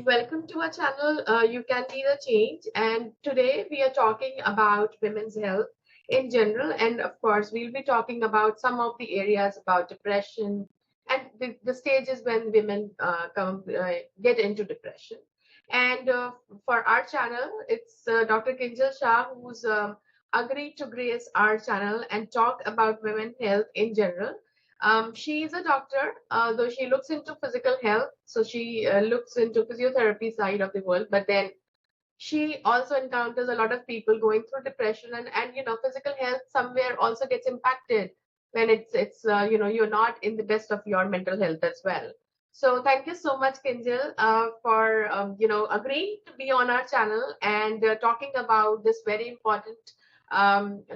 welcome to our channel. You can be the change. And today we are talking about women's health in general. And of course, we'll be talking about some of the areas about depression and the stages when women get into depression. And for our channel, it's Dr. Kinjal Shah who's agreed to grace our channel and talk about women's health in general. She is a doctor, though she looks into physical health. So she looks into physiotherapy side of the world, but then she also encounters a lot of people going through depression and physical health somewhere also gets impacted when it's you're not in the best of your mental health as well. So thank you so much, Kinjal, for agreeing to be on our channel and talking about this very important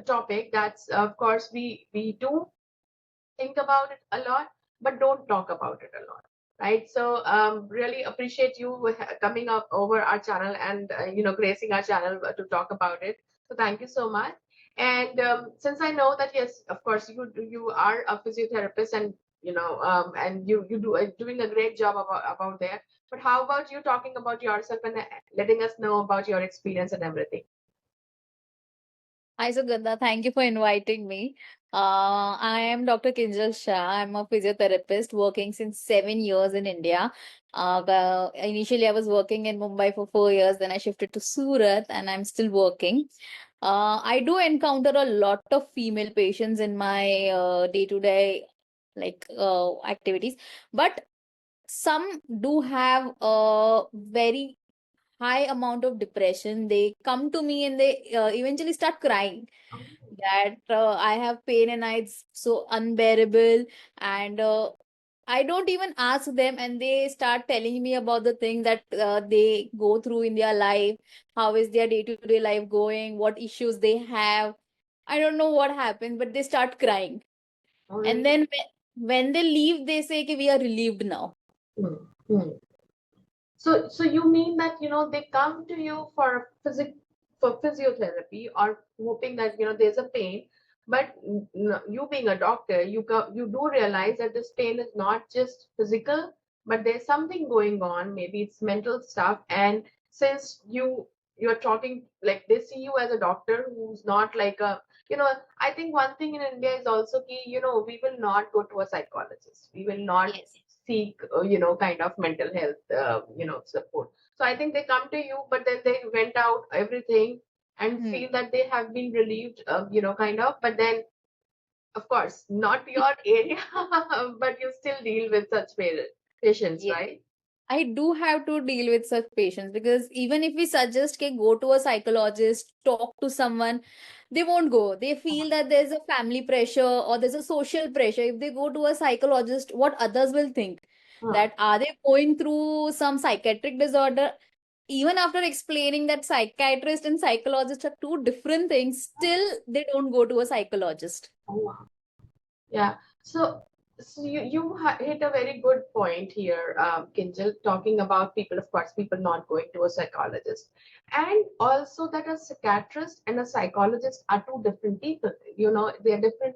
topic. That's of course we do think about it a lot, but don't talk about it a lot, right? So really appreciate you coming up over our channel and gracing our channel to talk about it. So thank you so much. And since I know that yes, of course you are a physiotherapist and and you do doing a great job about there. But how about you talking about yourself and letting us know about your experience and everything? Hi, Sugandha. Thank you for inviting me. I am Dr. Kinjal Shah. I'm a physiotherapist working since 7 years in India. Initially, I was working in Mumbai for 4 years. Then I shifted to Surat and I'm still working. I do encounter a lot of female patients in my day-to-day activities, but some do have a very high amount of depression. They come to me and they eventually start crying that I have pain and it's so unbearable. And I don't even ask them, and they start telling me about the things that they go through in their life. How is their day-to-day life going? What issues they have? I don't know what happened, but they start crying. Oh, And really? then when they leave, they say, "Okay, we are relieved now." Hmm. Hmm. So you mean that they come to you for physiotherapy or hoping that there's a pain, but you being a doctor, you do realize that this pain is not just physical, but there's something going on. Maybe it's mental stuff, and since you're talking like they see you as a doctor who's not like a I think one thing in India is also key. We will not go to a psychologist. We will not Yes. seek kind of mental health support. So I think they come to you, but then they went out everything and Hmm. feel that they have been relieved, kind of, but then of course not your area. But you still deal with such patients, Yes. right? I do have to deal with such patients because even if we suggest okay, go to a psychologist, talk to someone, they won't go. They feel that there's a family pressure or there's a social pressure. If they go to a psychologist, what others will think? Huh. That are they going through some psychiatric disorder? Even after explaining that psychiatrist and psychologist are two different things, still they don't go to a psychologist. Oh, wow. Yeah. So you hit a very good point here, Kinjal, talking about people, of course, people not going to a psychologist, and also that a psychiatrist and a psychologist are two different people. They're different.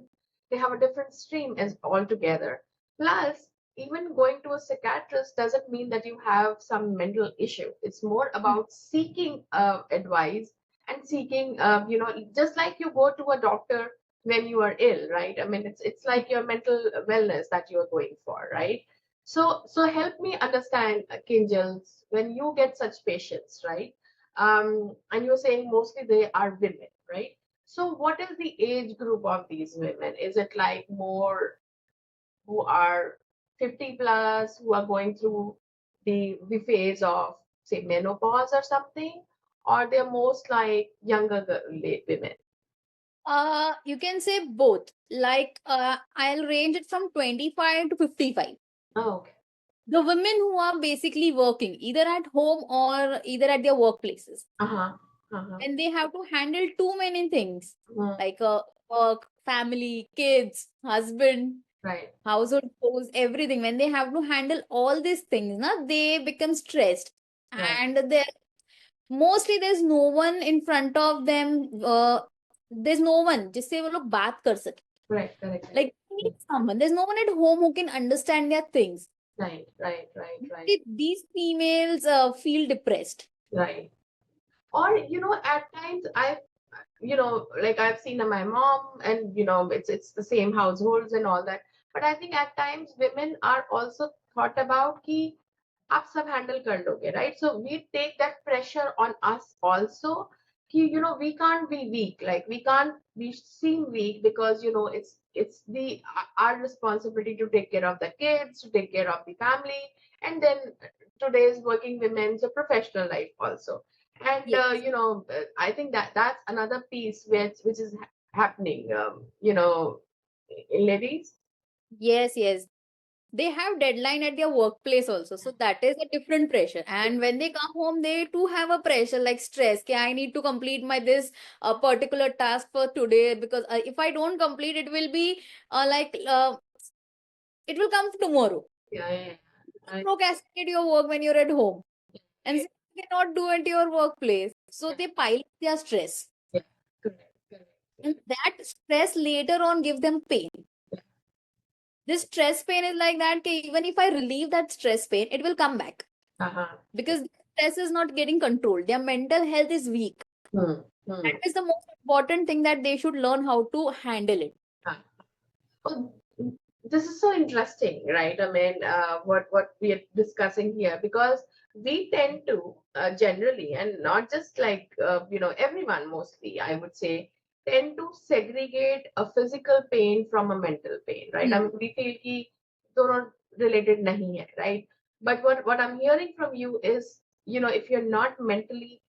They have a different stream as altogether. Plus, even going to a psychiatrist doesn't mean that you have some mental issue. It's more Hmm. about seeking advice and seeking, just like you go to a doctor when you are ill, right? I mean, it's like your mental wellness that you're going for, right? So help me understand, Kinjal, when you get such patients, right? And you're saying mostly they are women, right? So what is the age group of these women? Is it like more who are 50 plus, who are going through the phase of say menopause or something, or they're most like younger women? You can say both. I'll range it from 25 to 55. Oh, okay. The women who are basically working either at home or either at their workplaces, Uh-huh. Uh-huh. and they have to handle too many things Mm, like work, family, kids, husband, right, household chores, everything. When they have to handle all these things, they become stressed, right, and they mostly there's no one in front of them. There's no one जिससे वो लोग बात कर सके. correct, correct, correct. Like they need someone. There's no one at home who can understand their things. Right, right, right, right, These females feel depressed. right. Or, at times like I've seen my mom, and it's the same households and all that. But I think at times women are also thought about ki आप सब handle कर लोगे, right? So we take that pressure on us also. कि, we can't be weak. Like we can't be seen weak because it's the our responsibility to take care of the kids, to take care of the family, and then today's working women's a professional life also. And Yes. I think that's another piece which is happening. Ladies. Yes, yes. They have deadline at their workplace also, so that is a different pressure. And when they come home, they too have a pressure like stress. Okay, I need to complete my this particular task for today, because if I don't complete, it will be it will come tomorrow. Yeah, yeah, yeah. Procrastinate your work when you're at home, and Yeah, you cannot do it at your workplace. So they pile up their stress, yeah. Correct, correct, and correct. that stress later on give them pain. This stress pain is like that. Okay, even if I relieve that stress pain, it will come back, Uh-huh. because stress is not getting controlled. Their mental health is weak. Hmm. Hmm. That is the most important thing, that they should learn how to handle it. Ah. Oh, this is so interesting, right? I mean, what we are discussing here, because we tend to generally, and not just like everyone, mostly I would say, tend to segregate a physical pain from a mental pain, right? I Hmm. mean, we feel कि दोनों related नहीं है, right? But what I'm hearing from you is, if you're not mentally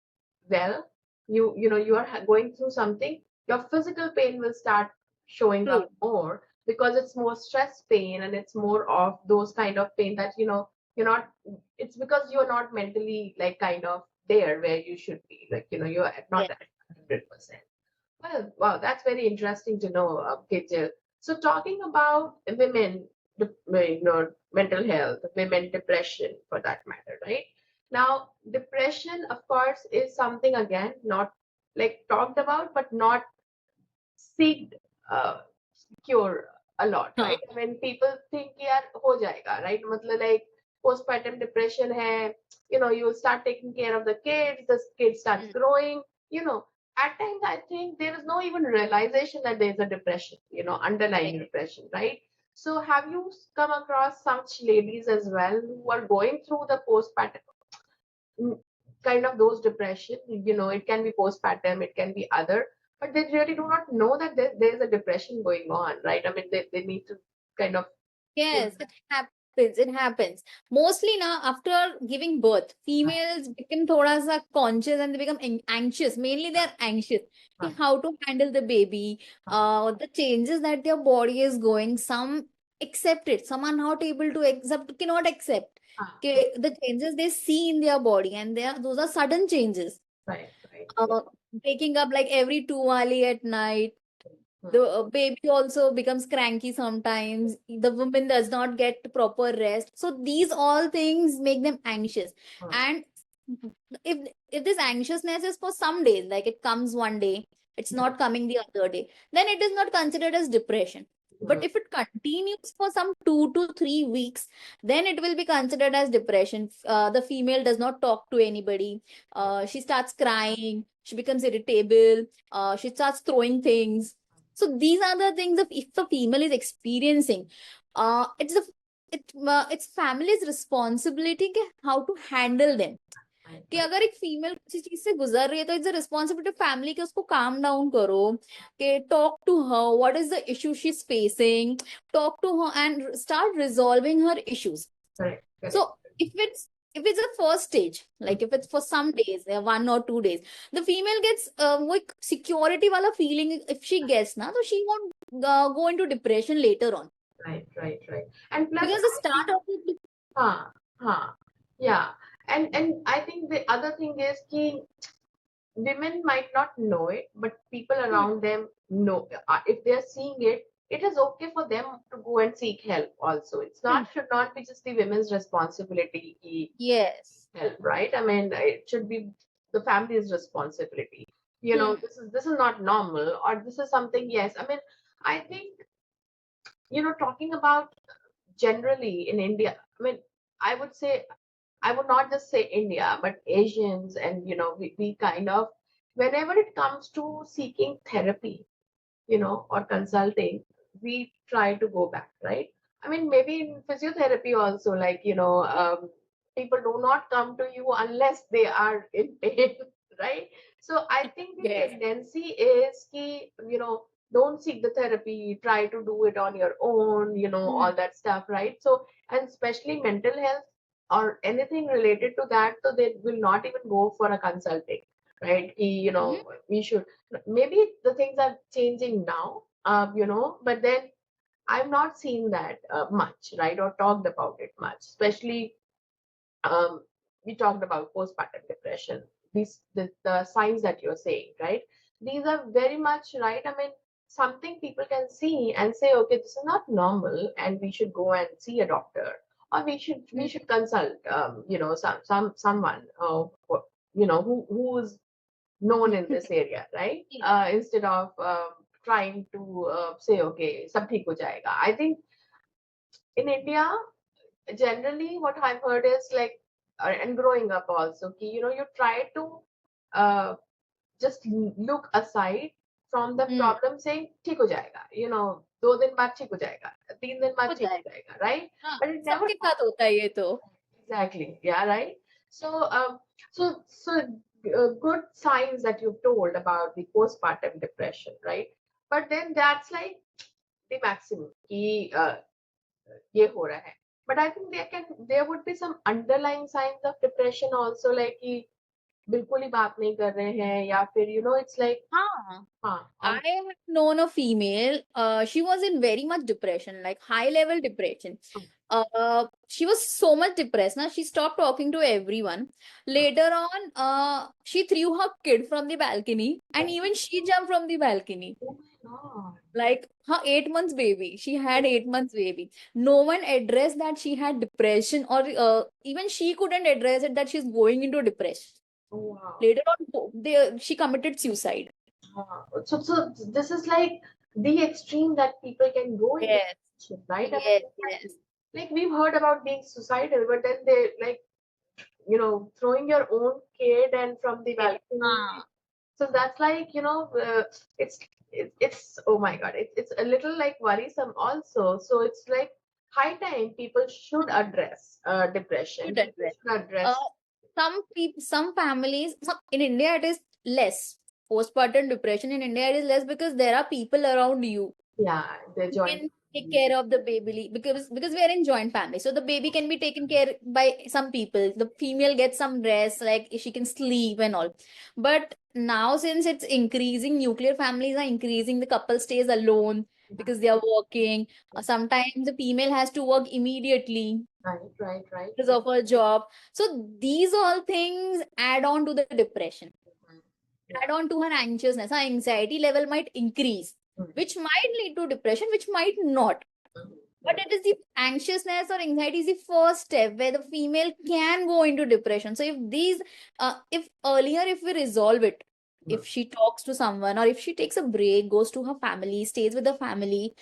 well, you are going through something, your physical pain will start showing True. up more, because it's more stress pain, and it's more of those kind of pain that you're not. It's because you're not mentally like kind of there where you should be, like you're Yeah. not at 100%. Well, wow, that's very interesting to know, Kinjal. So talking about women, mental health, women depression for that matter, right? Now, depression, of course, is something again not like talked about, but not seeked uh, cure a lot, Huh. right? When people think यार हो जाएगा, right? मतलब like postpartum depression है, you will start taking care of the kids, the kid starts Hmm. growing, at times I think there is no even realization that there is a depression, underlying Correct. depression, right? So have you come across such ladies as well who are going through the postpartum mm, kind of those depression? It can be postpartum, it can be other, but they really do not know that there's a depression going on, right? I mean, they need to kind of give Yes, that. it happens. It happens. Mostly now, after giving birth, females become thoda sa conscious, and they become anxious. Mainly, they are anxious. Huh, कि how to handle the baby, huh, the changes that their body is going. Some accept it. Some are not able to accept, cannot accept. huh, huh. Okay, the changes they see in their body, and those are sudden changes. Right, right, yeah. Uh, Waking up like every 2 hours at night, Hmm, the baby also becomes cranky sometimes, the woman does not get proper rest, so these all things make them anxious. hmm, And if this anxiousness is for some days, like it comes one day, it's yeah, not coming the other day, then it is not considered as depression. hmm, But if it continues for some 2 to 3 weeks, then it will be considered as depression. The female does not talk to anybody, she starts crying, she becomes irritable, she starts throwing things. So these are the things that if a female is experiencing, it's family's responsibility कि how to handle them. right, कि right, अगर एक female किसी चीज से गुजर रही है, तो इट्स अ रिस्पॉन्सिबिलिटी फैमिली कि उसको काम डाउन करो, कि talk to her what is the issue she is facing, talk to her and start resolving her issues. correct, So correct. if it's a first stage, Hmm, like if it's for some days, 1 or 2 days, the female gets like security wala feeling. If she gets na, so she won't go into depression later on, right, right, right. And plus, because the I start think, of it. huh, huh, yeah. And I think the other thing is कि women might not know it, but people Hmm, around them know. If they're seeing it, it is okay for them to go and seek help. Also, it's hmm. not should not be just the women's responsibility to Yes. help, right? I mean, it should be the family's responsibility. Hmm. This is not normal, or this is something. Yes, I mean, I think talking about generally in India, I mean, I would say, I would not just say India, but Asians, and we kind of, whenever it comes to seeking therapy, or consulting, we try to go back, right? I mean, maybe in physiotherapy also, like, people do not come to you unless they are in pain, right? So I think the Yes. tendency is ki, don't seek the therapy, try to do it on your own, Hmm. all that stuff, right? So, and especially mental health or anything related to that, so they will not even go for a consulting, right? Mhm. We should, maybe the things are changing now, but then I've not seen that much, right, or talked about it much, especially, um, we talked about postpartum depression, the signs that you're saying, right? These are very much right. I mean, something people can see and say, okay, this is not normal, and we should go and see a doctor, or we Hmm. should consult, someone, who's known in this area, right? Yeah. Instead of trying to say, okay, sab theek ho jayega. I think in India, generally, what I've heard is like, and growing up also, you try to uh, just look aside from the Hmm. problem, saying, ठीक हो जाएगा, 2 दिन बाद ठीक हो जाएगा, 3 दिन बाद हो ठीक हो जाएगा। जाएगा, right? हाँ, But it never सबके साथ होता है ये तो। exactly, yeah, right. So, good signs that you've told about the postpartum depression, right? But then that's like the maximum कि ये हो रहा है. But I think there would be some underlying signs of depression also, like कि बिल्कुल ही बात नहीं कर रहे हैं, या फिर it's like, हाँ, हाँ, I have known a female, she was in very much depression, like high level depression. She was so much depressed now, she stopped talking to everyone. Later on, she threw her kid from the balcony, and even she jumped from the balcony. oh my god, Like her 8 months baby, she had 8 months baby. No one addressed that she had depression, or even she couldn't address it that she's going into depression. oh wow. Later on, she committed suicide. So this is like the extreme that people can go into Yes, depression, right? I yes, mean, yes, like we've heard about being suicidal, but then they like, throwing your own kid and from the yes. balcony. So that's like, it's it's oh my god, it's a little like worrisome also. So it's like high time people should address depression. Good People address. should Uh, address, some people, some families, in India it is less. Postpartum depression in India it is less because there are people around you yeah, the who joint. can take care of the baby, because we are in joint family, so the baby can be taken care by some people. The female gets some rest, like she can sleep and all. But now, since it's increasing, nuclear families are increasing, the couple stays alone because they are working. Sometimes the female has to work immediately Right, right, right. because of her job. So these all things add on to the depression, Mhm. Yeah. add on to her anxiousness. Her anxiety level might increase, Mhm. which might lead to depression, which might not. Mhm. But Yeah. it is the anxiousness or anxiety is the first step where the female can go into depression. So if earlier, if we resolve it, Mhm. if she talks to someone, or if she takes a break, goes to her family, stays with the family,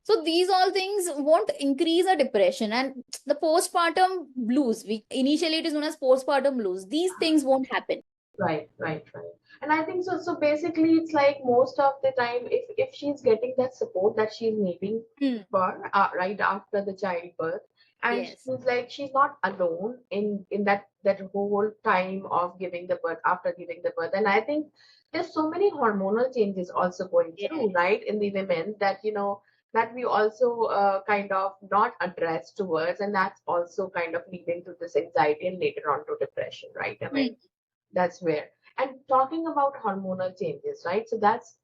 so these all things won't increase her depression. And the postpartum blues, we initially it is known as postpartum blues. These things won't happen. Right, right, right. And I think so. So basically, it's like most of the time, if she's getting that support that she's needing Hmm. for right after the childbirth, and Yes. she's like she's not alone in that whole time of giving the birth, after giving the birth. And I think there's so many hormonal changes also going through, Yes. right, in the women, that that we also kind of not address towards, and that's also kind of leading to this anxiety and later on to depression, right? I mean, Hmm. that's where. And talking about hormonal changes, right? So that's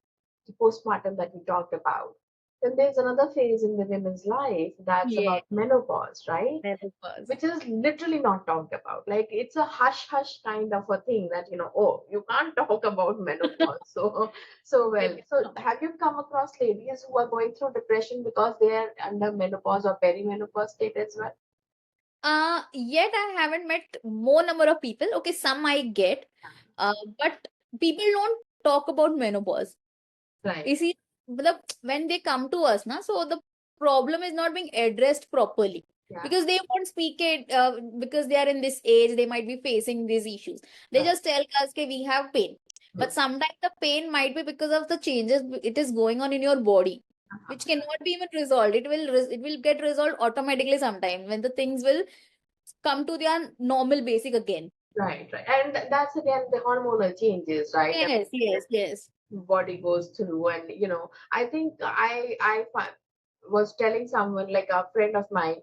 the postpartum that we talked about. Then there's another phase in the women's life that's Yeah. about menopause, right? Menopause. Which is literally not talked about. Like it's a hush hush kind of a thing that, oh, you can't talk about menopause. So well. So Women. have you come across ladies who are going through depression because they are under menopause or perimenopause state as well? Yet I haven't met more number of people. Okay, some I get, but people don't talk about menopause. Right. You see, when they come to us, na, so the problem is not being addressed properly. Yeah. Because they won't speak it, because they are in this age, they might be facing these issues. They Right. just tell us, okay, we have pain. But sometimes the pain might be because of the changes it is going on in your body, which cannot be even resolved. It will get resolved automatically sometime when the things will come to their normal basic again. Right, right. And that's again the hormonal changes, right? I Yes, mean, yes, yes. body goes through, and I think was telling someone, like a friend of mine,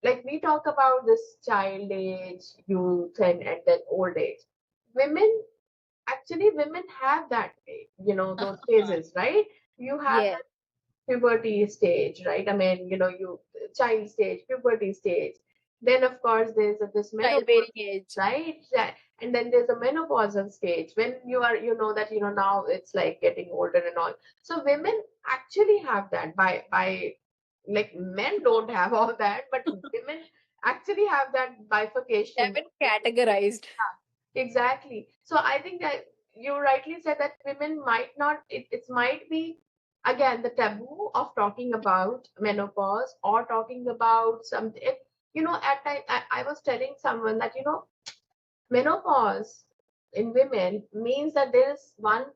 like we talk about this child age, youth, and then old age. Women, actually, women have that, those phases, right? You have Yes, puberty stage, right? I mean, you child stage, puberty stage. Then, of course, there's this menopause, childbearing age. right? Yeah. And then there's a menopausal stage when you are, that, now it's like getting older and all. So women actually have that by like men don't have all that, but women actually have that They have bifurcation. been categorized. Exactly. So I think that you rightly said that women might not, it might be again the taboo of talking about menopause or talking about something. At time I was telling someone that, menopause in women means that there is one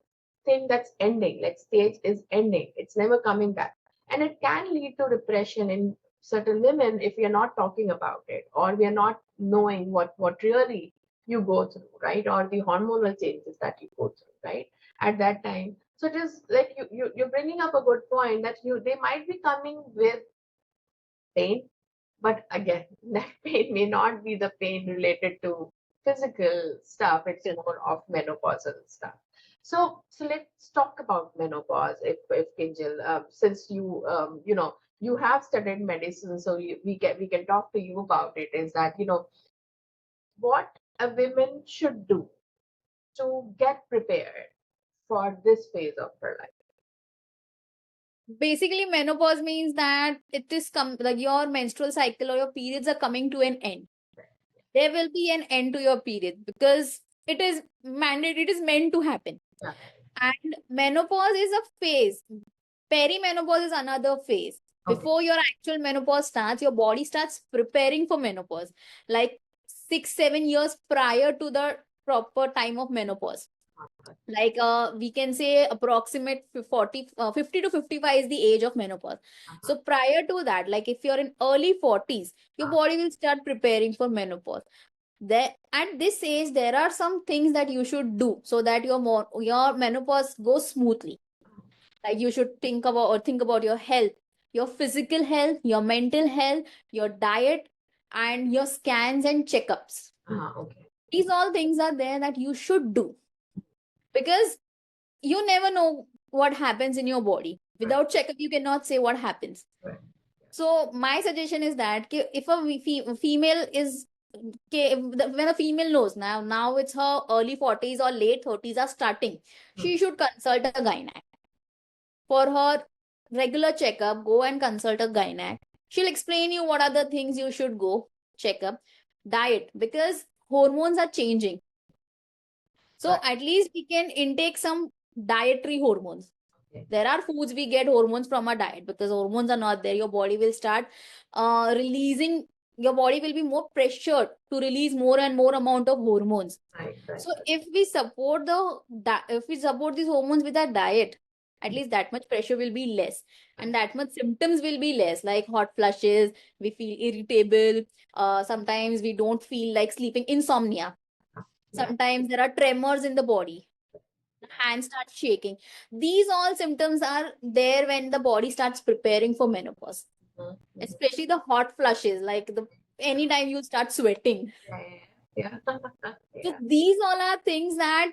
thing that's ending, like stage is ending, it's never coming back. And it can lead to depression in certain women if we are not talking about it, or we are not knowing what really you go through, right? Or the hormonal changes that you go through, right, at that time. So it is like you're bringing up a good point that they might be coming with pain, but again, that pain may not be the pain related to physical stuff. It's more of menopausal stuff. So let's talk about menopause. If Kinjal, since you have studied medicine, so we can talk to you about it. Is that what a woman should do to get prepared for this phase of her life? Basically, menopause means that it is like your menstrual cycle or your periods are coming to an end. There will be an end to your period because it is mandated, it is meant to happen. Yeah. And menopause is a phase. Perimenopause is another phase. Okay. Before your actual menopause starts, your body starts preparing for menopause, like 6, 7 years prior to the proper time of menopause. Like we can say approximate 50 to 55 is the age of menopause. So prior to that, like if you're in early 40s, your body will start preparing for menopause. There at this age, there are some things that you should do so that your menopause goes smoothly. Like you should think about your health, your physical health, your mental health, your diet, and your scans and checkups. Okay. These all things are there that you should do because you never know what happens in your body. Right. Without checkup, you cannot say what happens. Right. So my suggestion is that if a female is okay, when a female knows now it's her early 40s or late 30s are starting, Hmm. she should consult a gynac for her regular checkup. Go and consult a gynac. She'll explain you what are the things you should go check up. Diet, because hormones are changing, so Right. at least we can intake some dietary hormones. Okay. There are foods we get hormones from our diet because hormones are not there. Your body will start releasing, your body will be more pressured to release more and more amount of hormones. Right. Right. So if we support these hormones with our diet, at least that much pressure will be less and that much symptoms will be less, like hot flushes, we feel irritable, sometimes we don't feel like sleeping, insomnia. Yeah. Sometimes there are tremors in the body, hands start shaking. These all symptoms are there when the body starts preparing for menopause, Mhm. especially the hot flushes, like the anytime you start sweating. Yeah. Yeah. So Yeah. these all are things that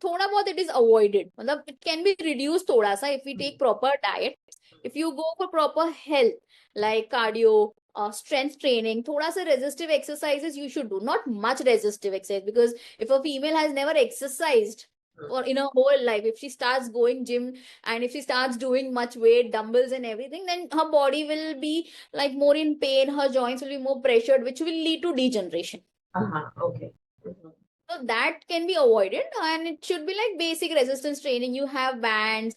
thoda bahut it is avoided. Matlab, it can be reduced thoda sa if we take proper diet. If you go for proper health like cardio, strength training, thoda sa resistive exercises you should do. Not much resistive exercise because if a female has never exercised Mhm. or in her whole life, if she starts going gym and if she starts doing much weight, dumbbells and everything, then her body will be like more in pain. Her joints will be more pressured, which will lead to degeneration. Okay. Mhm. So that can be avoided and it should be like basic resistance training. You have bands,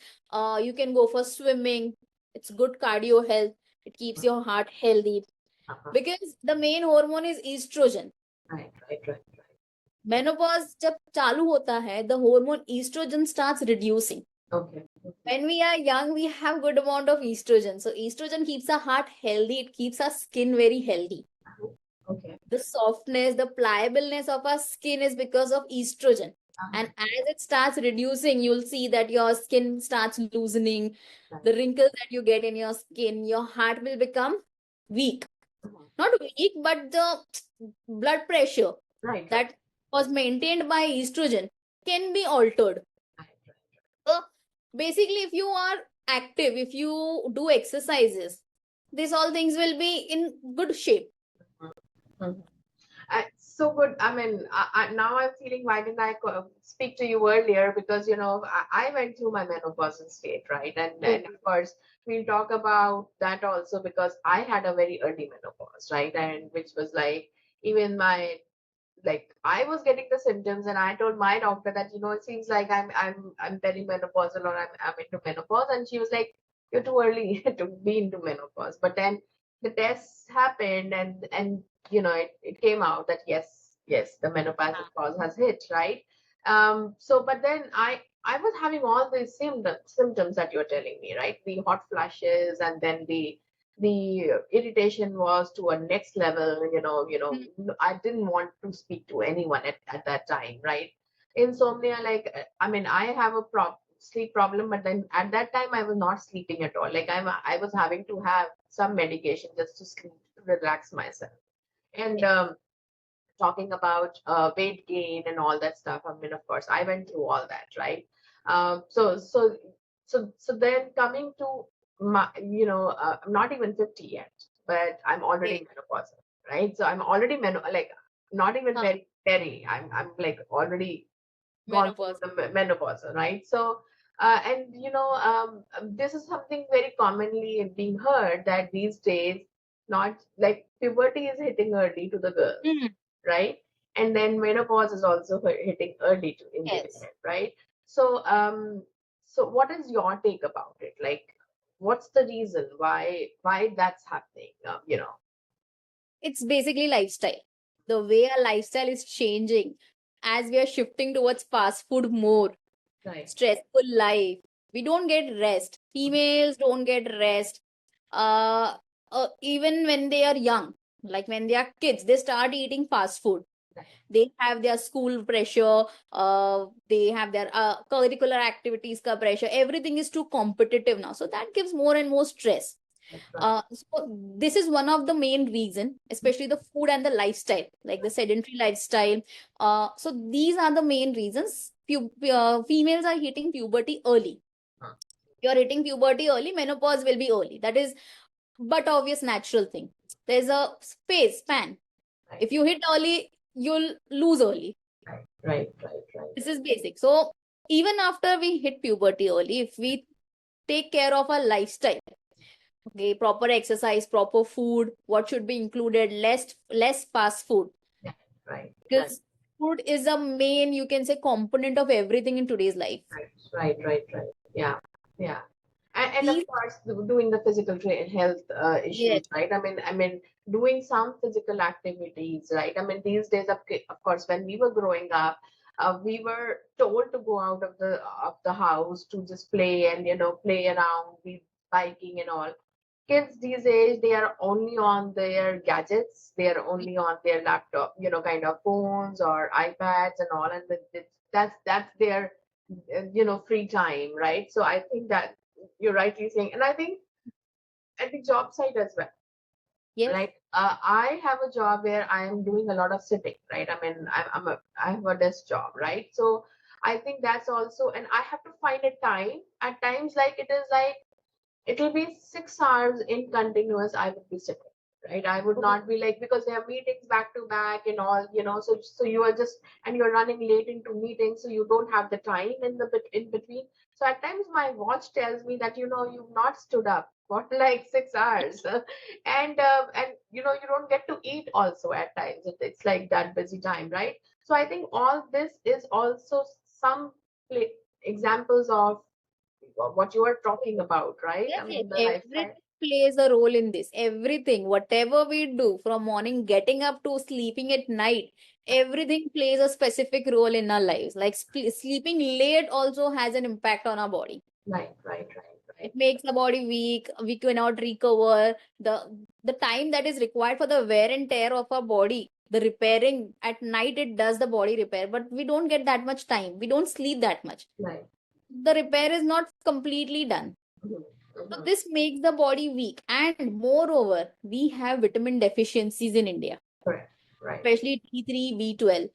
you can go for swimming. It's good cardio health. It keeps your heart healthy Uh-huh. because the main hormone is estrogen. Right, right, right, right. Menopause जब चालू होता है, the hormone estrogen starts reducing. Okay. When we are young, we have good amount of estrogen. So estrogen keeps our heart healthy. It keeps our skin very healthy. Okay. The softness, the pliableness of our skin is because of estrogen. Uh-huh. And as it starts reducing, you'll see that your skin starts loosening, Right. the wrinkles that you get in your skin, your heart will become weak. Uh-huh. Not weak, but the blood pressure Right, right, that was maintained by estrogen can be altered. right, right. So basically, if you are active, if you do exercises, these all things will be in good shape. Mhm. So good. I mean, now I'm feeling why didn't I speak to you earlier? Because I went through my menopausal state, right? And Okay. of course we'll talk about that also because I had a very early menopause, right? And which was like even my like I was getting the symptoms and I told my doctor that it seems like I'm perimenopausal or I'm into menopause, and she was like, you're too early to be into menopause. But then the tests happened, and it came out that yes, the menopausal pause has hit, right? So but then I was having all these symptoms that you're telling me, right? The hot flashes, and then the irritation was to a next level. Mm. I didn't want to speak to anyone at that time, right? Insomnia, like I mean, I have a sleep problem, but then at that time I was not sleeping at all. Like I was having to have some medication just to sleep, to relax myself. And Yes. talking about weight gain and all that stuff. I mean, of course, I went through all that, right? So then coming to my, I'm not even 50 yet, but I'm already Okay. menopausal, right? So I'm already like not even Huh. very. I'm like already gone through Menopause. the menopausal, right? So. And this is something very commonly being heard that these days, not like puberty is hitting early to the girls, Mm. right? And then menopause is also hitting early in the Yes. women, right? So, so what is your take about it? Like, what's the reason why that's happening? It's basically lifestyle. The way our lifestyle is changing as we are shifting towards fast food more, Right, stressful life. We don't get rest. Females don't get rest. Uh, Even when they are young, like when they are kids, they start eating fast food. right, They have their school pressure, they have their curricular activities ka pressure. Everything is too competitive now, so that gives more and more stress. right, right, So this is one of the main reason, especially the food and the lifestyle, like the sedentary lifestyle. So these are the main reasons. Females are hitting puberty early. huh, You're hitting puberty early, menopause will be early. That is but obvious natural thing. There's a space span. right, If you hit early, you'll lose early. right, right, right, right, This is basic. So even after we hit puberty early, if we take care of our lifestyle, okay, proper exercise, proper food, what should be included, less fast food, yeah, right, right. because food is a main, you can say, component of everything in today's life. Right, right, right, right. Yeah, yeah. And of These, course, doing the physical health issues, yes, right? I mean, doing some physical activities, right? I mean, these days, of course, when we were growing up, we were told to go out of the house to just play and play around, be biking and all. Kids these days, they are only on their gadgets, they are only on their laptop, kind of phones or iPads and all, and that's their free time, right? So I think that you're rightly saying, and I think at the job site as well, yes, right? I have a job where I am doing a lot of sitting, right? I mean, I have a desk job, right? So I think that's also, and I have to find a time at times, like it is like it'll be 6 hours in continuous I would be sitting, right? I would not be like, because there are meetings back to back and all, so you are just, and you're running late into meetings, so you don't have the time in the bit in between. So at times my watch tells me that you've not stood up for like 6 hours. And you don't get to eat also at times. It's like that busy time, right? So I think all this is also some examples of what you are talking about, right? I Yes, mean, the everything lifestyle. plays a role in this. Everything, whatever we do, from morning getting up to sleeping at night, everything plays a specific role in our lives. Like sleeping late also has an impact on our body. Right, right, right, It right, makes the body weak. We cannot recover. The time that is required for the wear and tear of our body, the repairing at night, it does the body repair, but we don't get that much time. We don't sleep that much. right. The repair is not completely done. Mhm, So mhm. this makes the body weak. And moreover, we have vitamin deficiencies in India, Correct, right. especially D3, B12.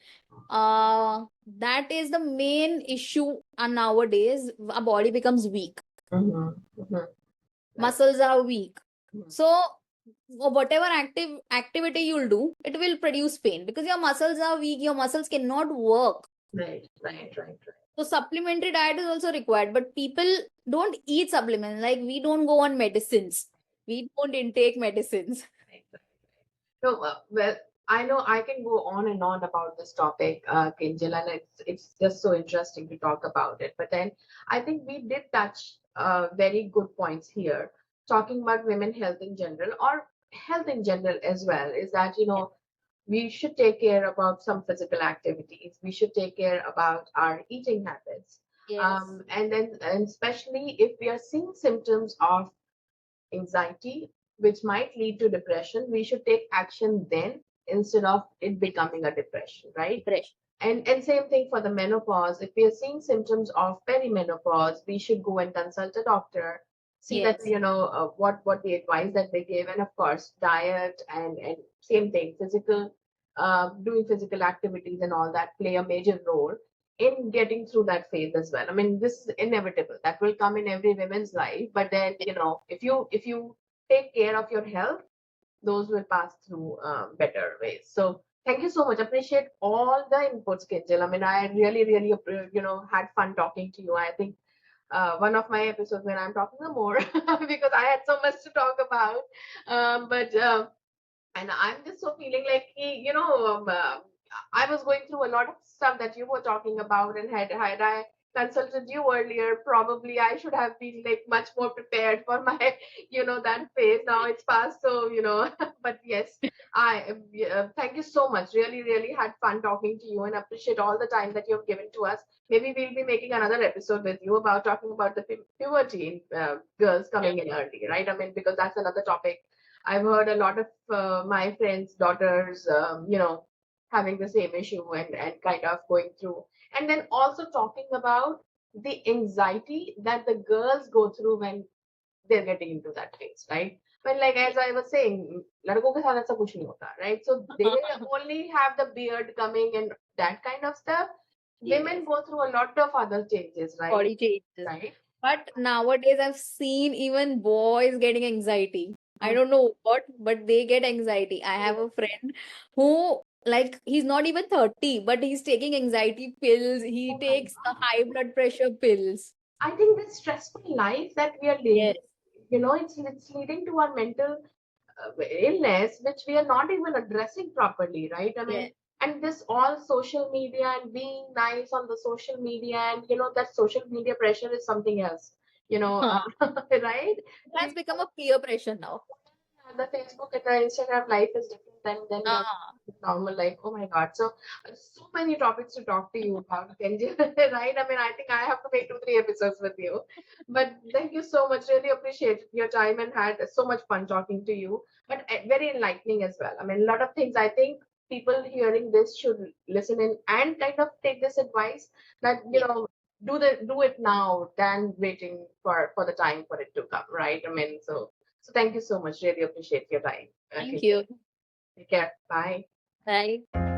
That is the main issue nowadays. Our body becomes weak. Mm-hmm, mm-hmm. Right. Muscles are weak. Mhm. So whatever activity you'll do, it will produce pain because your muscles are weak. Your muscles cannot work. Right, right, right, right. So supplementary diet is also required, but people don't eat supplements. Like we don't go on medicines. We don't intake medicines. Right, right. No, well, I know I can go on and on about this topic, Kinjal, and it's just so interesting to talk about it. But then I think we did touch very good points here, talking about women health in general or health in general as well. Is that we should take care about some physical activities. We should take care about our eating habits, Yes. and especially if we are seeing symptoms of anxiety, which might lead to depression, we should take action then instead of it becoming a depression, right? Depression. And same thing for the menopause. If we are seeing symptoms of perimenopause, we should go and consult a doctor, see that Yes. what the advice that they give, and of course diet and same thing, physical doing physical activities and all that play a major role in getting through that phase as well. I mean, this is inevitable. That will come in every woman's life. But then, if you take care of your health, those will pass through better ways. So thank you so much. Appreciate all the inputs, Kinjal. I mean, I really, really, had fun talking to you. I think one of my episodes when I'm talking more because I had so much to talk about. But and I'm just so feeling like I was going through a lot of stuff that you were talking about, and had I consulted you earlier, probably I should have been like much more prepared for my that phase. Now it's past, so but yes, thank you so much. Really, really had fun talking to you, and appreciate all the time that you've given to us. Maybe we'll be making another episode with you about talking about the puberty in girls coming in early, right? I mean, because that's another topic I've heard a lot of my friends' daughters, having the same issue and kind of going through. And then also talking about the anxiety that the girls go through when they're getting into that phase, right? But like as I was saying, लड़कों के साथ ऐसा कुछ नहीं होता, right? So they only have the beard coming and that kind of stuff. Women Yes. go through a lot of other changes, right? Body changes. Right? But nowadays, I've seen even boys getting anxiety. I Mm. don't know what, but they get anxiety. I have a friend who, like, he's not even 30, but he's taking anxiety pills. He Oh my takes the high blood pressure pills. I think the stressful life that we are living, Yes, it's leading to our mental illness, which we are not even addressing properly, right? I mean, yes. and this all social media and being nice on the social media, and that social media pressure is something else, Huh. right? It has become a peer pressure now. The Facebook and the Instagram life is different than your Ah, normal life. Oh my God. So many topics to talk to you about, Kenji, right? I mean, I think I have to make 2, 3 episodes with you. But thank you so much. Really appreciate your time and had so much fun talking to you. But very enlightening as well. I mean, a lot of things I think people hearing this should listen in and kind of take this advice that, yes. do it now than waiting for the time for it to come, right? I mean, so thank you so much. Really appreciate your time. Thank Kinjal. you. Take care. Bye. Bye.